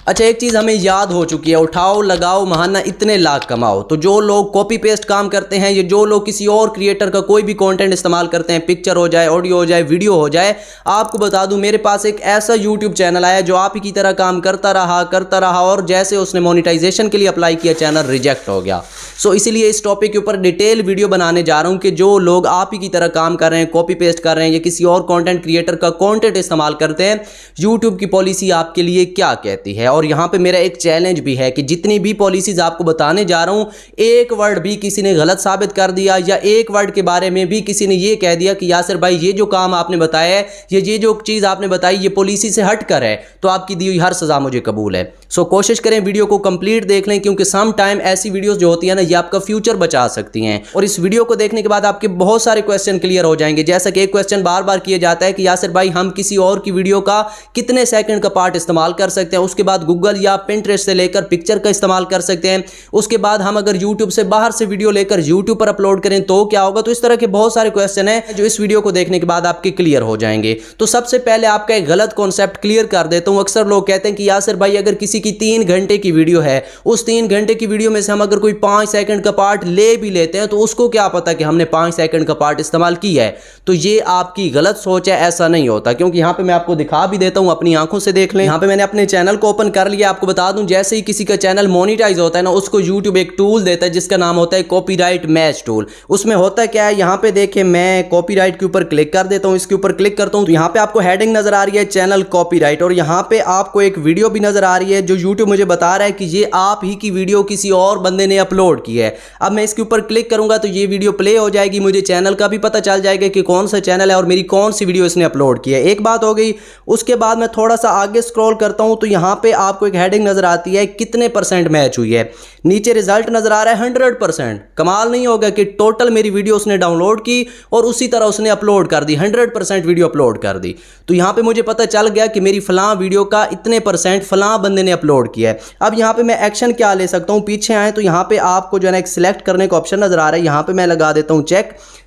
अच्छा, एक चीज़ हमें याद हो चुकी है, उठाओ लगाओ महाना इतने लाख कमाओ। तो जो लोग कॉपी पेस्ट काम करते हैं, ये जो लोग किसी और क्रिएटर का कोई भी कंटेंट इस्तेमाल करते हैं, पिक्चर हो जाए, ऑडियो हो जाए, वीडियो हो जाए, आपको बता दूं मेरे पास एक ऐसा यूट्यूब चैनल आया जो आप ही की तरह काम करता रहा और जैसे उसने मोनेटाइजेशन के लिए अप्लाई किया चैनल रिजेक्ट हो गया। सो इसीलिए इस टॉपिक के ऊपर डिटेल वीडियो बनाने जा रहा हूं कि जो लोग आप ही की तरह काम कर रहे हैं, कॉपी पेस्ट कर रहे हैं या किसी और कंटेंट क्रिएटर का कंटेंट इस्तेमाल करते हैं, यूट्यूब की पॉलिसी आपके लिए क्या कहती है। और यहां पे मेरा एक चैलेंज भी है कि जितनी भी पॉलिसीज आपको बताने जा रहा हूं, एक वर्ड भी किसी ने गलत साबित कर दिया या एक वर्ड के बारे में भी किसी ने ये कह दिया कि यासिर भाई ये जो काम आपने बताया है, ये जो चीज आपने बताई ये पॉलिसी से हट कर है, तो आपकी दी हुई हर सजा मुझे कबूल है। सो कोशिश करें वीडियो को कंप्लीट देख लें, क्योंकि सम टाइम ऐसी वीडियोस जो होती है ना, ये आपका फ्यूचर बचा सकती हैं। और इस वीडियो को देखने के बाद आपके बहुत सारे क्वेश्चन क्लियर हो जाएंगे। जैसा कि एक क्वेश्चन बार बार किया जाता है कि यासिर भाई हम किसी और की वीडियो का कितने सेकंड का पार्ट इस्तेमाल कर सकते हैं, उसके बाद गूगल या पिंटरेस्ट से लेकर पिक्चर का इस्तेमाल कर सकते हैं, उसके बाद हम अगर यूट्यूब से बाहर से वीडियो लेकर यूट्यूब पर अपलोड करें तो क्या होगा। तो इस तरह के बहुत सारे क्वेश्चन हैं जो इस वीडियो को देखने के बाद आपके क्लियर हो जाएंगे। तो सबसे पहले आपका एक गलत कॉन्सेप्ट क्लियर कर देता हूं। अक्सर लोग कहते हैं कि यासिर भाई अगर किसी की 3 घंटे की वीडियो है, उस 3 घंटे की वीडियो में से हम अगर कोई 5 सेकंड का पार्ट ले भी लेते हैं तो उसको क्या पता कि हमने 5 सेकंड का पार्ट इस्तेमाल किया है। तो ये आपकी गलत सोच है, ऐसा नहीं होता। क्योंकि यहां पे मैं आपको दिखा भी देता हूं, अपनी आंखों से देख लें। यहां पे मैंने अपने चैनल को ओपन कर लिया। आपको बता दूं जैसे ही किसी का चैनल मोनेटाइज होता है ना, उसको यूट्यूब एक टूल देता है जिसका नाम होता है कॉपीराइट मैच टूल। उसमें होता क्या है, यहां पे देखें मैं कॉपीराइट के ऊपर क्लिक कर देता हूं, इसके ऊपर क्लिक करता हूं तो यहां पे आपको हेडिंग नजर आ रही है चैनल कॉपीराइट, और यहां पे आपको एक वीडियो भी नजर आ रही है जो यूट्यूब मुझे बता रहा है कि ये आप ही की वीडियो किसी और बंदे ने अपलोड की है। अब मैं इसके ऊपर क्लिक करूंगा तो ये वीडियो प्ले हो जाएगी, मुझे चैनल का भी पता चल जाएगा कि कौन सा चैनल है और मेरी कौन सी वीडियो इसने अपलोड की है। एक बात हो गई। उसके बाद मैं थोड़ा सा आगे स्क्रॉल करता हूं तो यहां पे आपको एक हेडिंग नजर आती है कितने % मैच हुई है। नीचे रिजल्ट नजर आ रहा है 100%। कमाल नहीं होगा कि टोटल मेरी वीडियो उसने डाउनलोड की और उसी तरह उसने अपलोड कर दी, 100% वीडियो अपलोड कर दी। तो यहां पे मुझे पता चल गया कि मेरी फलां वीडियो का इतने % फलां बंदे ने अपलोड किया है। अब यहां पे मैं एक्शन क्या ले सकता हूं, पीछे आए तो यहां पे आपको जो है ना एक सिलेक्ट करने का ऑप्शन नजर आ रहा है। यहां पे मैं लगा देता हूं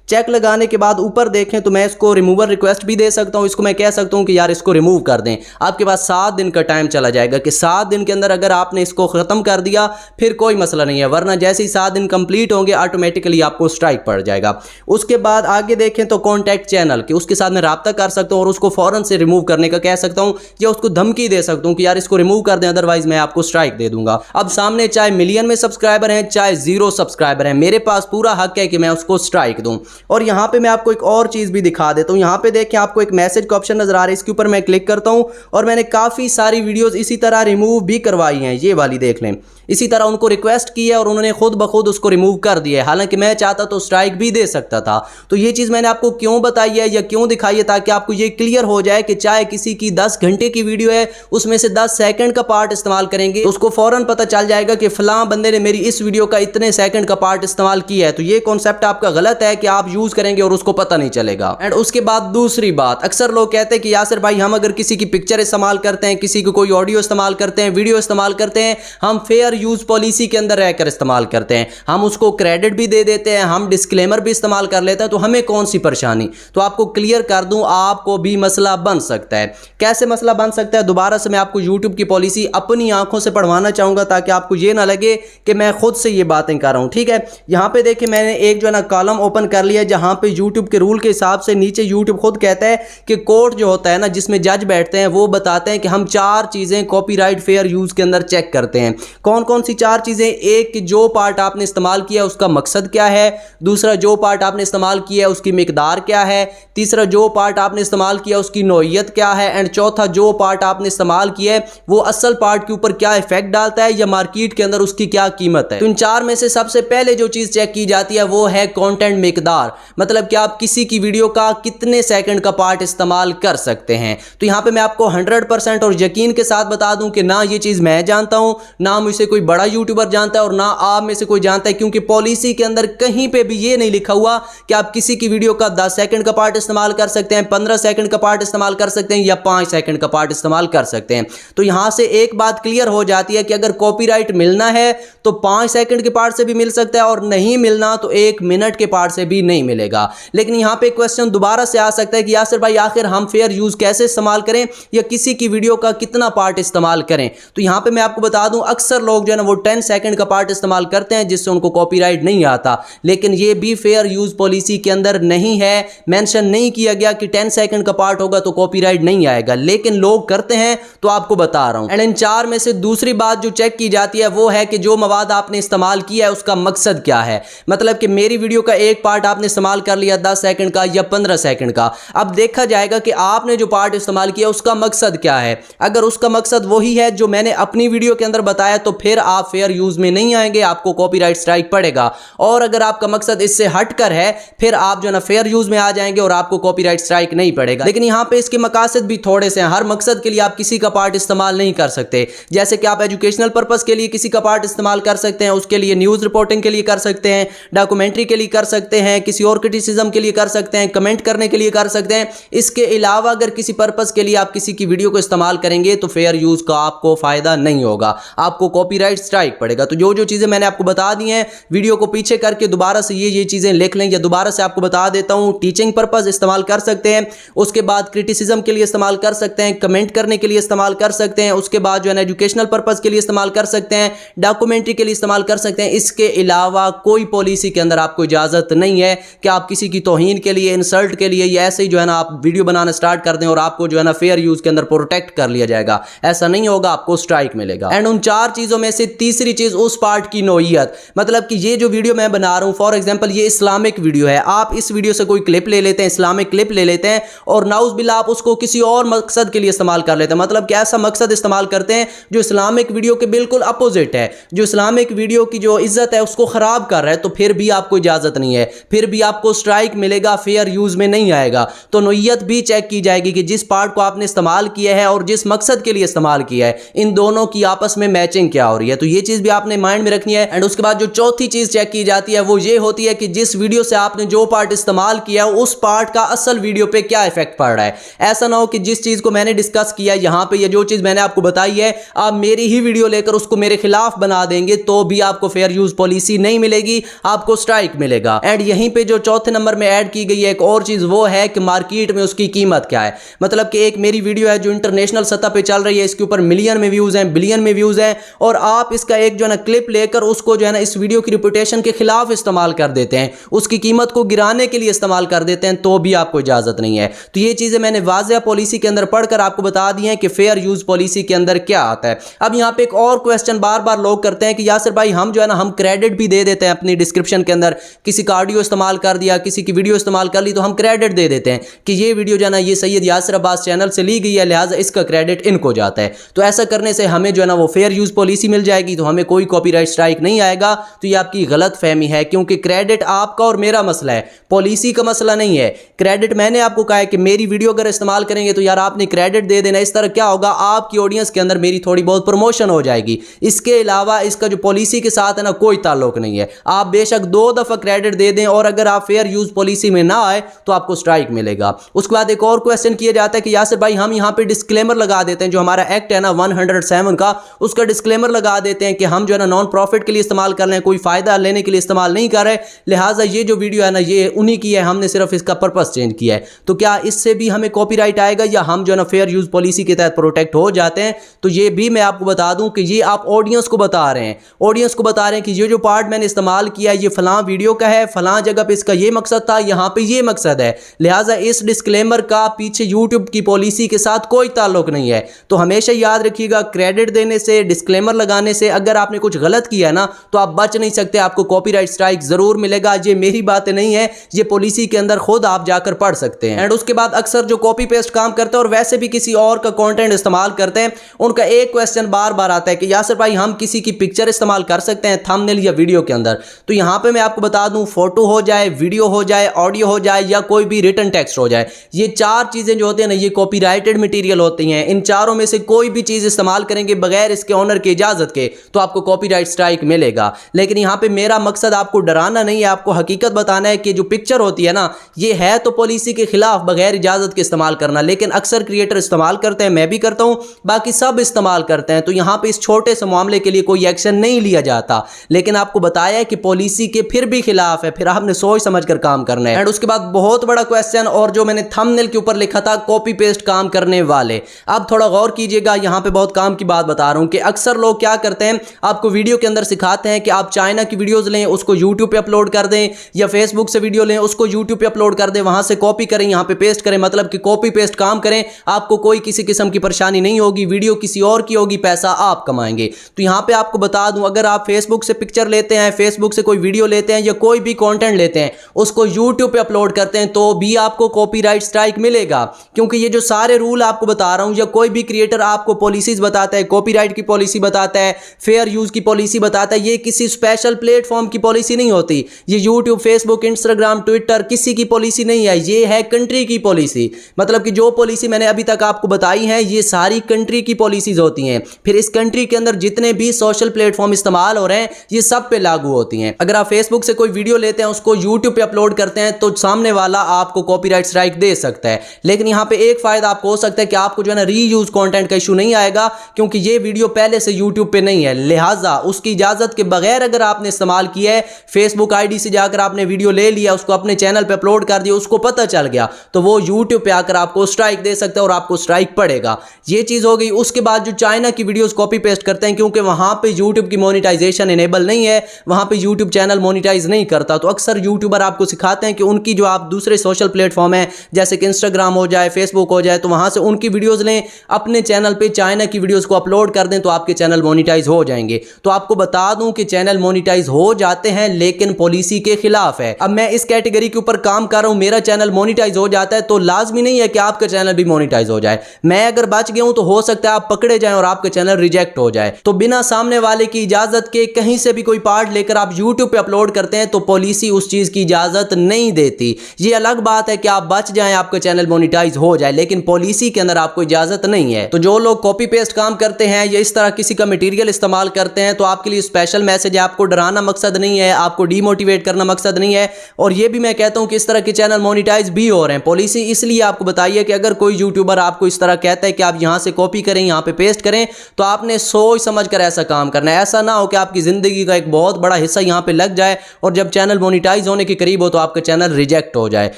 चेक लगाने के बाद ऊपर देखें तो मैं इसको रिमूवल रिक्वेस्ट भी दे सकता हूं। इसको मैं कह सकता हूं कि यार इसको रिमूव कर दें। आपके पास 7 दिन का टाइम चला जाएगा कि 7 दिन के अंदर अगर आपने इसको खत्म कर दिया फिर कोई मसला नहीं है, वरना जैसे ही 7 दिन कंप्लीट होंगे ऑटोमेटिकली आपको स्ट्राइक पड़ जाएगा। उसके बाद आगे देखें तो कॉन्टैक्ट चैनल के उसके साथ मैं रब्ता कर सकता हूं और उसको फौरन से रिमूव करने का कह सकता हूं या उसको धमकी दे सकता हूं कि यार इसको रिमूव कर दें, अदरवाइज मैं आपको स्ट्राइक दे दूंगा। अब सामने चाहे मिलियन में सब्सक्राइबर हैं चाहे 0 सब्सक्राइबर हैं, मेरे पास पूरा हक है कि मैं उसको स्ट्राइक दूं। और यहां पे मैं आपको एक और चीज भी दिखा देता हूं। यहां पे देखिए आपको एक मैसेज का ऑप्शन नजर आ रहा है, इसके ऊपर मैं क्लिक करता हूं और मैंने काफी सारी वीडियोस इसी तरह रिमूव भी करवाई हैं। ये वाली देख लें, इसी तरह उनको रिक्वेस्ट की है और उन्होंने खुद ब खुद उसको रिमूव कर दिया है। हालांकि मैं चाहता तो स्ट्राइक भी दे सकता था। तो ये चीज मैंने आपको क्यों बताई है या क्यों दिखाई है, ताकि आपको ये क्लियर हो जाए कि चाहे किसी की 10 घंटे की वीडियो है, उसमें से 10 सेकंड का पार्ट इस्तेमाल करेंगे तो उसको फौरन पता चल जाएगा कि फलां बंदे ने मेरी इस वीडियो का इतने सेकंड का पार्ट इस्तेमाल किया है। तो ये कॉन्सेप्ट आपका गलत है कि आप यूज करेंगे और उसको पता नहीं चलेगा। एंड उसके बाद दूसरी बात, अक्सर लोग कहते हैं कि यासिर भाई हम अगर किसी की पिक्चर इस्तेमाल करते हैं, किसी को कोई ऑडियो इस्तेमाल करते हैं, वीडियो इस्तेमाल करते हैं, हम फेयर यूज पॉलिसी अंदर रहकर इस्तेमाल करते हैं, हम उसको क्रेडिट भी दे देते हैं, हम डिस्क्लेमर भी इस्तेमाल कर लेते हैं, तो हमें कौन सी परेशानी। तो आपको क्लियर कर दूं, आपको भी मसला बन सकता है। कैसे मसला बन सकता है, दोबारा से मैं आपको YouTube की पॉलिसी अपनी आंखों से पढ़वाना चाहूंगा ताकि आपको यह ना लगे कि मैं खुद से ये बातें कर रहा हूं। ठीक है, यहां पे देखिए मैंने एक जो है ना कॉलम ओपन कर लिया, जहां पे YouTube के रूल के हिसाब से नीचे YouTube खुद कहता है कि कोर्ट जो होता है ना, जिसमें जज बैठते हैं, वो बताते हैं कि हम 4 चीजें कॉपीराइट फेयर यूज के अंदर चेक करते हैं। कौन कौन सी 4 चीजें? एक कि जो पार्ट आपने इस्तेमाल किया उसका मकसद क्या है, दूसरा जो पार्ट आपने इस्तेमाल किया उसकी मिकदार क्या है, तीसरा जो पार्ट आपने इस्तेमाल किया उसकी नौइयत क्या है, एंड चौथा जो पार्ट आपने इस्तेमाल किया है वो असल पार्ट के ऊपर क्या इफेक्ट डालता है या मार्केट के अंदर उसकी क्या कीमत है। तो इन 4 में से सबसे पहले जो चीज चेक की जाती है वो है कंटेंट मिकदार, मतलब कि आप किसी की वीडियो का कितने सेकंड का पार्ट इस्तेमाल कर सकते हैं। तो यहां पे मैं आपको 100% और यकीन के साथ बता दूं कि ना ये चीज मैं जानता हूं, ना मुझसे कोई बड़ा यूट्यूबर जानता है और ना आप में से कोई जानता है, क्योंकि पॉलिसी के अंदर कहीं पे भी ये नहीं लिखा हुआ कि आप किसी की वीडियो का 10 सेकंड का पार्ट इस्तेमाल कर सकते हैं, 15 सेकंड का पार्ट इस्तेमाल कर सकते हैं या 5 सेकंड का पार्ट इस्तेमाल कर सकते हैं। तो यहां से एक बात क्लियर हो जाती है कि अगर कॉपीराइट मिलना है तो 5 सेकंड के पार्ट से भी मिल सकता है और नहीं मिलना तो 1 मिनट के पार्ट से भी नहीं नहीं मिलेगा। लेकिन यहाँ पे क्वेश्चन दोबारा से आ सकता है कि यासिर भाई आखिर हम फेयर यूज कैसे इस्तेमाल करें या किसी की वीडियो का कितना पार्ट इस्तेमाल करें। तो यहाँ पे मैं आपको बता दूं अक्सर लोग जो है ना वो 10 सेकंड का पार्ट इस्तेमाल करते हैं जिससे उनको कॉपीराइट नहीं आता, लेकिन ये भी फेयर यूज पॉलिसी के अंदर नहीं है, मेंशन नहीं किया गया कि 10 सेकंड का पार्ट होगा तो कॉपीराइट नहीं आएगा, लेकिन लोग करते हैं तो आपको बता रहा हूं। एंड इन 4 में से दूसरी बात जो चेक की जाती है वो है कि जो मवाद आपने इस्तेमाल किया है उसका मकसद क्या है। मतलब कि मेरी वीडियो का एक पार्ट आपने इस्तेमाल कर लिया 10 सेकंड का या 15 सेकंड का, अब देखा जाएगा कि आपने जो पार्ट इस्तेमाल किया उसका मकसद क्या है। अगर उसका मकसद वही है जो मैंने अपनी वीडियो के अंदर बताया तो फिर आप फेयर यूज में नहीं आएंगे, आपको कॉपीराइट स्ट्राइक पड़ेगा। और अगर आपका मकसद इससे हटकर है फिर आप जो ना फेयर यूज में आ जाएंगे और आपको कॉपीराइट स्ट्राइक नहीं पड़ेगा। लेकिन यहां पे इसके मकासद भी थोड़े से हैं, हर मकसद के लिए आप किसी का पार्ट इस्तेमाल नहीं कर सकते। जैसे कि आप एजुकेशनल पर्पस के लिए किसी का पार्ट इस्तेमाल कर सकते हैं, उसके लिए न्यूज रिपोर्टिंग के लिए कर सकते हैं, डॉक्यूमेंट्री के लिए कर सकते हैं, किसी और क्रिटिसिज्म के लिए कर सकते हैं, कमेंट करने के लिए कर सकते हैं। इसके अलावा अगर किसी पर्पस के लिए आप किसी की वीडियो को इस्तेमाल करेंगे तो फेयर यूज का आपको फायदा नहीं होगा, आपको कॉपीराइट स्ट्राइक पड़ेगा। तो जो जो चीजें मैंने आपको बता दी हैं वीडियो को पीछे करके दोबारा से ये चीजें लिख लें, या दोबारा से आपको बता देता हूं। टीचिंग पर्पस इस्तेमाल कर सकते हैं, उसके बाद क्रिटिसिज्म के लिए इस्तेमाल कर सकते हैं, कमेंट करने के लिए इस्तेमाल कर सकते हैं, उसके बाद जो है एजुकेशनल पर्पस के लिए इस्तेमाल कर सकते हैं, डॉक्यूमेंट्री के लिए इस्तेमाल कर सकते हैं। इसके अलावा कोई पॉलिसी के अंदर आपको इजाजत नहीं है कि आप किसी की तौहीन के लिए, इंसल्ट के लिए या ऐसे ही जो है ना आप वीडियो बनाना स्टार्ट कर दें और आपको जो है ना फेयर यूज के अंदर प्रोटेक्ट कर लिया जाएगा। ऐसा नहीं होगा, आपको स्ट्राइक मिलेगा। एंड उन 4 चीजों में से तीसरी चीज उस पार्ट की नोयत, मतलब कि ये जो वीडियो मैं बना रहा हूं फॉर एग्जांपल ये इस्लामिक वीडियो है, आप इस वीडियो से कोई क्लिप ले लेते हैं, इस्लामिक क्लिप ले लेते हैं और नाउज बिल्ला आप उसको किसी और मकसद के लिए इस्तेमाल कर लेते हैं। मतलब कि ऐसा मकसद इस्तेमाल करते हैं जो इस्लामिक वीडियो के बिल्कुल अपोजिट है, जो इस्लामिक वीडियो की जो इज्जत है उसको खराब कर रहा है, तो फिर भी आपको इजाजत नहीं है, फिर भी आपको स्ट्राइक मिलेगा, फेयर यूज में नहीं आएगा। तो नोयत भी चेक की जाएगी कि जिस पार्ट को आपने इस्तेमाल किया है और जिस मकसद के लिए इस्तेमाल किया है इन दोनों की आपस में मैचिंग क्या हो रही है। तो ये चीज भी आपने माइंड में रखनी है। एंड उसके बाद जो चौथी चीज चेक की जाती है वो ये होती है कि जिस वीडियो से आपने जो पार्ट इस्तेमाल किया उस पार्ट का असल वीडियो पे क्या इफेक्ट पड़ रहा है। ऐसा ना हो कि जिस चीज को मैंने डिस्कस किया यहां पे या जो चीज मैंने आपको बताई है आप मेरी ही वीडियो लेकर उसको मेरे खिलाफ बना देंगे तो भी आपको फेयर यूज पॉलिसी नहीं मिलेगी, आपको स्ट्राइक मिलेगा। एंड यहीं पे जो चौथे नंबर में ऐड की गई है एक और चीज वो है कि मार्केट में उसकी कीमत क्या है। मतलब कि एक मेरी वीडियो है जो इंटरनेशनल सतह पे चल रही है, इसके ऊपर मिलियन में व्यूज हैं, बिलियन में व्यूज हैं, और आप इसका एक जो है ना क्लिप लेकर उसको जो है ना इस वीडियो की रिपुटेशन के खिलाफ इस्तेमाल कर देते हैं, उसकी कीमत को गिराने के लिए इस्तेमाल कर देते हैं, तो भी आपको इजाजत नहीं है। तो ये चीजें मैंने वाज़ेह पॉलिसी के अंदर पढ़कर आपको बता दी हैं कि फेयर यूज पॉलिसी के अंदर क्या आता है। अब यहाँ पे एक और क्वेश्चन बार बार लोग करते हैं कि यासिर भाई हम जो है ना हम क्रेडिट भी दे देते हैं अपनी डिस्क्रिप्शन के अंदर, किसी का ऑडियो इस्तेमाल कर दिया, किसी की वीडियो इस्तेमाल कर ली तो हम क्रेडिट दे देते हैं कि ये वीडियो जो है ना ये सैयद यासिर अब्बास चैनल से ली गई है, लिहाजा इसका क्रेडिट इनको जाता है। तो ऐसा करने से हमें जो है ना वो फेयर यूज पॉलिसी मिल जाएगी, तो हमें कोई कॉपीराइट स्ट्राइक नहीं आएगा। तो ये आपकी गलत फहमी है, क्योंकि क्रेडिट आपका और मेरा मसला है, पॉलिसी का मसला नहीं है। क्रेडिट मैंने आपको कहा है कि मेरी वीडियो अगर इस्तेमाल करेंगे तो यार आपने क्रेडिट दे देना। इस तरह क्या होगा, आपकी ऑडियंस के अंदर मेरी थोड़ी बहुत प्रमोशन हो जाएगी। इसके अलावा इसका जो पॉलिसी के साथ है ना कोई ताल्लुक नहीं है। आप बेशक 2 दफा क्रेडिट दे दें और अगर आप फेयर यूज पॉलिसी में ना आए तो आपको स्ट्राइक मिलेगा। उसके बाद एक और क्वेश्चन किया जाता है कि यासिर भाई हम यहाँ पे डिस्क्लेमर लगा देते हैं, जो हमारा एक्ट है ना 107 का, उसका डिस्क्लेमर लगा देते हैं कि हम जो है ना नॉन प्रॉफिट के लिए इस्तेमाल कर रहे हैं, कोई फायदा लेने के लिए इस्तेमाल नहीं कर रहे, लिहाजा ये जो वीडियो है ना ये उन्हीं की है, हमने सिर्फ इसका पर्पस चेंज किया है। तो क्या इससे भी हमें कॉपीराइट आएगा या हम जो है ना फेयर यूज पॉलिसी के तहत प्रोटेक्ट हो जाते हैं? तो ये भी मैं आपको बता दूं कि ये आप ऑडियंस को बता रहे हैं, ऑडियंस को बता रहे हैं कि ये जो पार्ट मैंने इस्तेमाल किया ये फलां वीडियो का है, फलां जगह पे इसका ये मकसद था, यहाँ पे ये मकसद है, लिहाजा इस डिस्क्लेमर का पीछे यूट्यूब की पॉलिसी के साथ कोई ताल्लुक नहीं है। तो हमेशा याद रखिएगा, क्रेडिट देने से, डिस्क्लेमर लगाने से अगर आपने कुछ गलत किया ना तो आप बच नहीं सकते, आपको कॉपीराइट स्ट्राइक जरूर मिलेगा। ये मेरी बातें नहीं है, ये पॉलिसी के अंदर खुद आप जाकर पढ़ सकते हैं। एंड उसके बाद अक्सर जो कॉपी पेस्ट काम करते हैं और वैसे भी किसी और का कंटेंट इस्तेमाल करते हैं, उनका एक क्वेश्चन बार बार आता है कि यासिर भाई हम किसी की पिक्चर इस्तेमाल कर सकते हैं थंबनेल या वीडियो के अंदर? तो यहां पे मैं आपको बता दूं, फोटो हो जाए, वीडियो हो जाए, ऑडियो हो जाए या कोई भी रिटन टेक्स्ट हो जाए, ये 4 चीजें जो होती है ना ये कॉपीराइटेड मटेरियल होती हैं। इन चारों में से कोई भी चीज इस्तेमाल करेंगे बगैर इसके ओनर की इजाजत के तो आपको कॉपीराइट स्ट्राइक मिलेगा। लेकिन यहां पे मेरा मकसद आपको डराना नहीं है, आपको हकीकत बताना है कि जो पिक्चर होती है ना ये है तो पॉलिसी के खिलाफ बगैर इजाजत के इस्तेमाल करना, लेकिन अक्सर क्रिएटर इस्तेमाल करते हैं, मैं भी करता हूं, बाकी सब इस्तेमाल करते हैं। तो यहां पे इस छोटे से मामले के लिए कोई एक्शन नहीं लिया जाता, लेकिन आपको बताया है कि पॉलिसी के फिर भी खिलाफ है, फिर आपने सोच समझकर काम करना है। एंड उसके बाद बहुत बड़ा क्वेश्चन, और जो मैंने थंबनेल के ऊपर लिखा था, कॉपी पेस्ट काम करने वाले, अब थोड़ा गौर कीजिएगा, यहां पे बहुत काम की बात बता रहा हूं कि अक्सर लोग क्या करते हैं, आपको वीडियो के अंदर सिखाते हैं कि आप चाइना की वीडियोस लें, उसको यूट्यूब पे अपलोड कर दें, या फेसबुक से वीडियो लें, उसको यूट्यूब पे अपलोड कर दें, वहां से कॉपी करें, यहां पे पेस्ट करें, मतलब कि कॉपी पेस्ट काम करें, आपको कोई किसी किस्म की परेशानी नहीं होगी, वीडियो किसी और की होगी, पैसा आप कमाएंगे। तो यहां पे आपको बता दूं, अगर आप फेसबुक से पिक्चर लेते हैं, फेसबुक से कोई वीडियो लेते हैं, या कोई भी कंटेंट लेते हैं, उसको यूट्यूब पे अपलोड करते हैं, तो भी आपको कॉपीराइट स्ट्राइक मिलेगा। क्योंकि ये जो सारे रूल आपको बता रहा हूं, या कोई भी क्रिएटर आपको पॉलिसीज बताता है, कॉपीराइट की पॉलिसी बताता है, फेयर यूज की पॉलिसी बताता है, ये किसी स्पेशल प्लेटफॉर्म की पॉलिसी नहीं होती। ये यूट्यूब, फेसबुक, इंस्टाग्राम, ट्विटर किसी की पॉलिसी नहीं है, ये है कंट्री की पॉलिसी। मतलब कि जो पॉलिसी मैंने अभी तक आपको बताई है, ये सारी कंट्री की पॉलिसीज होती हैं। फिर इस कंट्री के अंदर जितने भी सोशल प्लेटफॉर्म इस्तेमाल हो रहे हैं, ये सब पे लागू होती हैं। अगर आप फेसबुक से कोई वीडियो लेते हैं, उसको यूट्यूब पे अपलोड करते हैं, तो सामने वाला आपको कॉपीराइट स्ट्राइक दे सकता है। लेकिन यहां पे एक फायदा आपको हो सकता है कि आपको जो है ना रीयूज कंटेंट का इशू नहीं आएगा, क्योंकि ये वीडियो पहले से यूट्यूब पे नहीं है, लिहाजा उसकी इजाजत के बगैर अगर आपने इस्तेमाल किया है, फेसबुक आईडी से जाकर आपने वीडियो ले लिया, उसको अपने चैनल पे अपलोड कर दिया, उसको पता चल गया, तो वो यूट्यूब पे आकर आपको स्ट्राइक दे सकता है और आपको स्ट्राइक पड़ेगा। ये चीज हो गई। उसके बाद जो चाइना की वीडियोस कॉपी पेस्ट करते हैं, क्योंकि वहां पे यूट्यूब की मोनेटाइजेशन इनेबल नहीं है, वहां पे यूट्यूब चैनल मोनेटाइज नहीं करता, तो अक्सर यूट्यूबर आपको सिखाते हैं कि उनकी जो आप दूसरे सोशल प्लेटफॉर्म है, जैसे कि इंस्टाग्राम हो जाए, फेसबुक हो जाए, तो वहां से उनकी वीडियोस लें, अपने चैनल पे चाइना की वीडियोस को अपलोड कर दें, तो आपके चैनल मोनेटाइज हो जाएंगे। तो आपको बता दूं कि चैनल मोनेटाइज हो जाते हैं, लेकिन पॉलिसी के खिलाफ है। अब मैं इस कैटेगरी के ऊपर काम कर रहा हूं, मेरा चैनल मोनेटाइज हो जाता है, तो लाजमी नहीं है कि आपका चैनल भी मोनेटाइज हो जाए। मैं अगर बच गया हूं तो हो सकता है आप पकड़े जाएं और आपका चैनल रिजेक्ट हो जाए। तो बिना सामने वाले की इजाजत के कहीं से भी कोई पार्ट लेकर आप यूट्यूब पे अपलोड करते हैं, तो पॉलिसी उस चीज की इजाजत नहीं देती। ये अलग बात है कि आप बच जाएं, आपका चैनल मोनेटाइज हो जाए, लेकिन पॉलिसी के अंदर आपको इजाजत नहीं है। तो जो लोग कॉपी पेस्ट काम करते हैं या इस तरह किसी का मटेरियल इस्तेमाल करते हैं, तो आपके लिए स्पेशल मैसेज है, आपको डराना मकसद नहीं है, आपको डीमोटिवेट करना मकसद नहीं है। और ये भी मैं कहता हूं कि इस तरह के चैनल मोनेटाइज भी हो रहे हैं। पॉलिसी इसलिए आपको बताइए कि अगर कोई यूट्यूबर आपको इस तरह कहता है कि आप यहां से कॉपी करें, यहां पे पेस्ट करें, तो आपने सोच समझ कर ऐसा काम करना है। ऐसा ना हो कि आपकी जिंदगी का एक बहुत बड़ा हिस्सा यहां पे लग जाए और जब चैनल मोनेटाइज होने के करीब हो तो आपका चैनल रिजेक्ट हो जाए।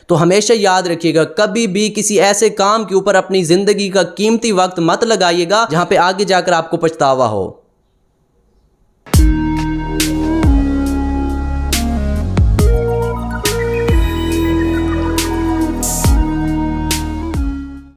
तो हमेशा याद रखिएगा, कभी भी किसी ऐसे काम के ऊपर अपनी जिंदगी का कीमती वक्त मत लगाइएगा जहां पे आगे जाकर आपको पछतावा हो।